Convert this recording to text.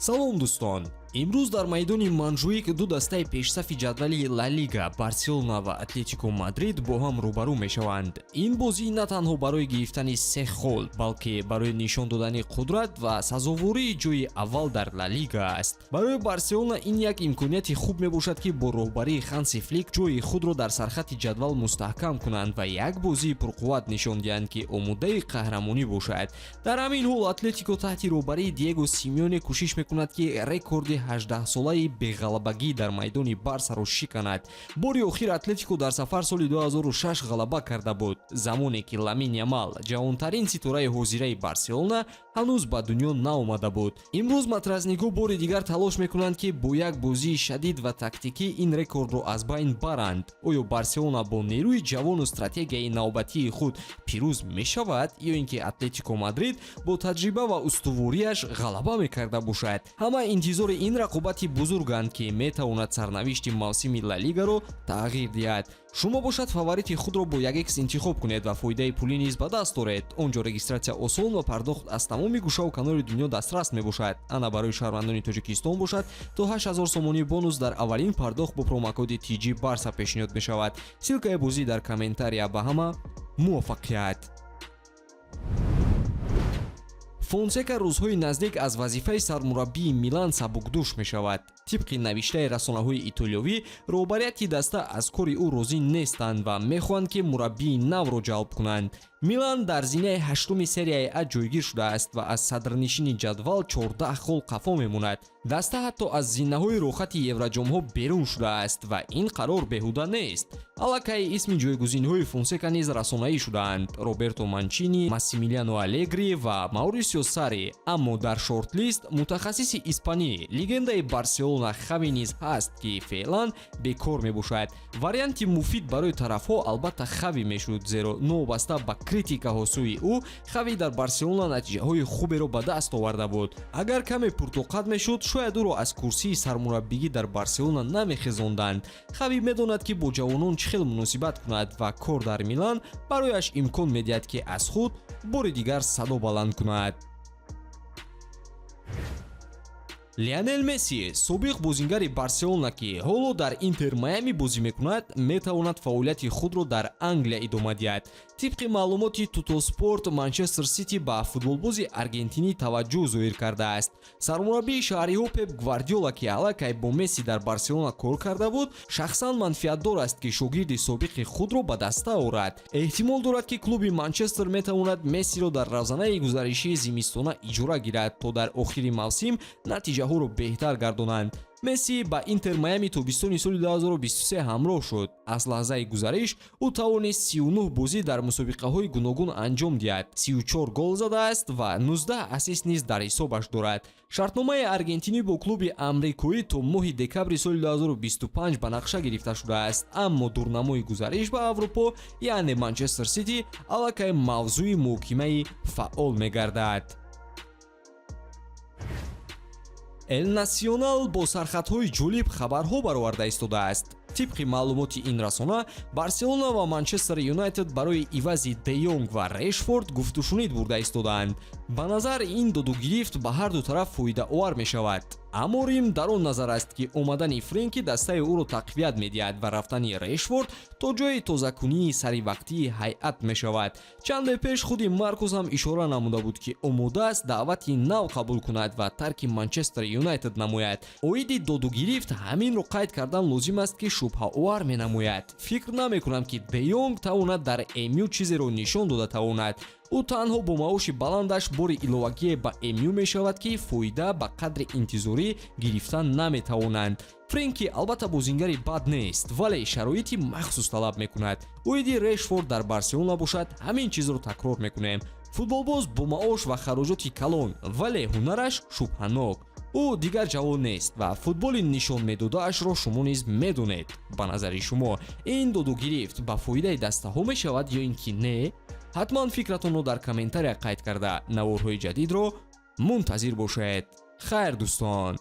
салом дӯстон, имрӯз дар майдони манҷуик ду дастаи пешсафи ҷадвали Ла Лига Барселона ва Атлетико Мадрид бо ҳам рӯбарӯ мешаванд. Ин бозӣ на танҳо барои гирифтани 3 хол, балки барои нишон додани қудрат ва сазовории ҷойи аввал дар Ла Лига аст. Барои Барселона ин як имконияти хуб мебошад ки бо роҳбарии Ханси Флик ҷойи худро дар сархати ҷадвал мустаҳкам кунанд ва як бозии пурқувват нишон диҳанд ки омодаи қаҳрамонӣ бошад. Дар ҳамин ҳол Атлетико таҳти роҳбарии Диего Симеоне кӯшиш мекунад ки рекорди 18-солаи беғалабагӣ дар майдони БАРСАро шиканад. Бори охир Атлетико дар сафар соли 2006 ғалаба карда буд, замоне ки Ламин Ямал, ҷавонтарин ситораи ҳозираи Барселона, ҳанӯз ба дунё наомада буд. Имрӯз матразнигҳо бори дигар талош мекунанд ки бо як бозии шадид ва тактикӣ ин рекордро аз байн баранд. Оё Барселона бо нерӯи ҷавону стратегияи навбатии худ пирӯз мешавад ё ин ки Атлетико Мадрид бо таҷриба ва устуворияш ғалаба мекарда бошад? Ҳама интизори ин рақобати бузурганд ки метавонад сарнавишти мавсими Ла Лигаро тағйир диҳад. Шумо бошад фаворити худро бо 1x интихоб кунед ва фоидаи пулӣ низ ба даст оред. Онҷо регистратсия осон ва пардохт аз тамоми гӯшаву канори дунё дастрас мебошад. Ана барои шаҳрвандони Тоҷикистон бошад то 8000 сомонӣ бонус дар аввалин пардохт бо промокоди TG БАРСА пешниҳод мешавад. Силкаи бозӣ дар комментария. Ба ҳама муваффақият. Фонсека рӯзҳои наздик аз вазифаи сармураббии Милан сабукдӯш мешавад. Тибқи навиштаи расонаҳои итолиёвӣ, роҳбарияти даста аз кори ӯ розӣ нестанд ва мехоҳанд ки мураббии навро ҷалб кунанд. Милан дар зинаи 8-уми серияи А ҷойгир шудааст ва аз садрнишини ҷадвал 14 хол қафо мемонад. Даста ҳатто аз зинаҳои рохати евроҷомҳо берун шудааст ва ин қарор беҳуда нест. Аллакай исми ҷойгузинҳои Фонсека низ расонаӣ шудаанд: Роберто Манчини, Массимилиано Аллегри ва Маурисио Сарри. Аммо дар шортлист мутахассиси испанӣ, легендаи Барселона Хави низ ҳаст, ки феълан бекор мебошад. Варианти муфид барои тарафҳо албатта Хави мешуд, зеро новобаста ба критикаҳо сӯи ӯ, Хави дар Барселона натиҷаҳои хуберо ба даст оварда буд. Агар каме пуртоқат мешуд, шояд ӯро аз курсии сармураббигӣ дар Барселона намехезонданд. Хави медонад ки бо ҷавонон чӣ хел муносибат кунад ва кор дар Милан барояш имкон медиҳад ки аз худ бори дигар садо баланд кунад. Лионел Месси, собиқ бозингари Барселона, ки ҳоло дар Интер Майами бозӣ мекунад, метавонад фаъолияти худро дар Англия идома диҳад. Тибқи маълумоти Тутоспорт, Манчестер Сити ба футболбози аргентинӣ таваҷҷӯҳ зоҳир кардааст. Сармураббии шаҳриҳо Пеп Гвардиола, ки аллакай бо Месси дар Барселона кор карда буд, шахсан манфиатдор аст ки шогирди собиқи худро ба даста орад. Эҳтимол дорад ки клуби Манчестер метавонад Мессиро дар равзанаи гузаришии зимистона иҷора гирад, то дар охири мавсим натиҷаҳоро беҳтар гардонанд. Месси ба Интер Майами тобистони соли 2023 ҳамроҳ шуд. Аз лаҳзаи гузариш ӯ тавонист 39 бозӣ дар мусобиқаҳои гуногун анҷом диҳад, 34 гол задааст ва 19 ассист низ дар ҳисобаш дорад. Шартномаи аргентинӣ бо клуби амрикоӣ то моҳи декабри соли 2025 ба нақша гирифта шудааст, аммо дурнамои гузариш ба Аврупо, яъне Манчестер Сити, аллакай мавзӯи муҳокимаи фаъол мегардад. Эл Насионал бо сархатҳои ҷолиб хабарҳо бароварда истодааст. Тибқи маълумоти ин расона, Барселона ва Манчестер Юнайтед барои ивази Де Йонг ва Решфорд гуфтушунид бурда истодаанд. Ба назар ин додугирифт ба ҳар ду тараф фоидаовар мешавад. Аммо Рим дар он назар аст ки омадани Френки дастаи ӯро тақвият медиҳад ва рафтани Решфорд то ҷои тозакунии саривақтии ҳайат мешавад. Чанде пеш худи Маркус ҳам ишора намуда буд ки омода аст даъвати нав қабул кунад ва тарки Манчестер Юнайтед намояд. Оиди додугирифт ҳаминро қайд кардан лозим аст ки шубҳаовар менамояд. Фикр намекунам ки Де Йонг тавонад дар МЮ чизеро нишон дода тавонад. ӯ танҳо бо маоши баландаш бори иловагие ба МЮ мешавад ки фоида ба қадри интизорӣ гирифтан наметавонанд. Френки албатта бозингари бад нест, вале шароити махсус талаб мекунад. Оиди Решфорд дар Барселона бошад, ҳамин чизро такрор мекунем. Футболбоз бо маош ва хароҷоти калон, вале ҳунараш шубҳанок. ӯ дигар ҷавон нест ва футболи нишон медодаашро шумо низ медонед. Ба назари шумо ин додугирифт ба фоидаи дастаҳо мешавад ё ин ки не? ҳатман фикратонро дар комментария қайд карда наворҳои ҷадидро мунтазир бошед. хайр дӯстон.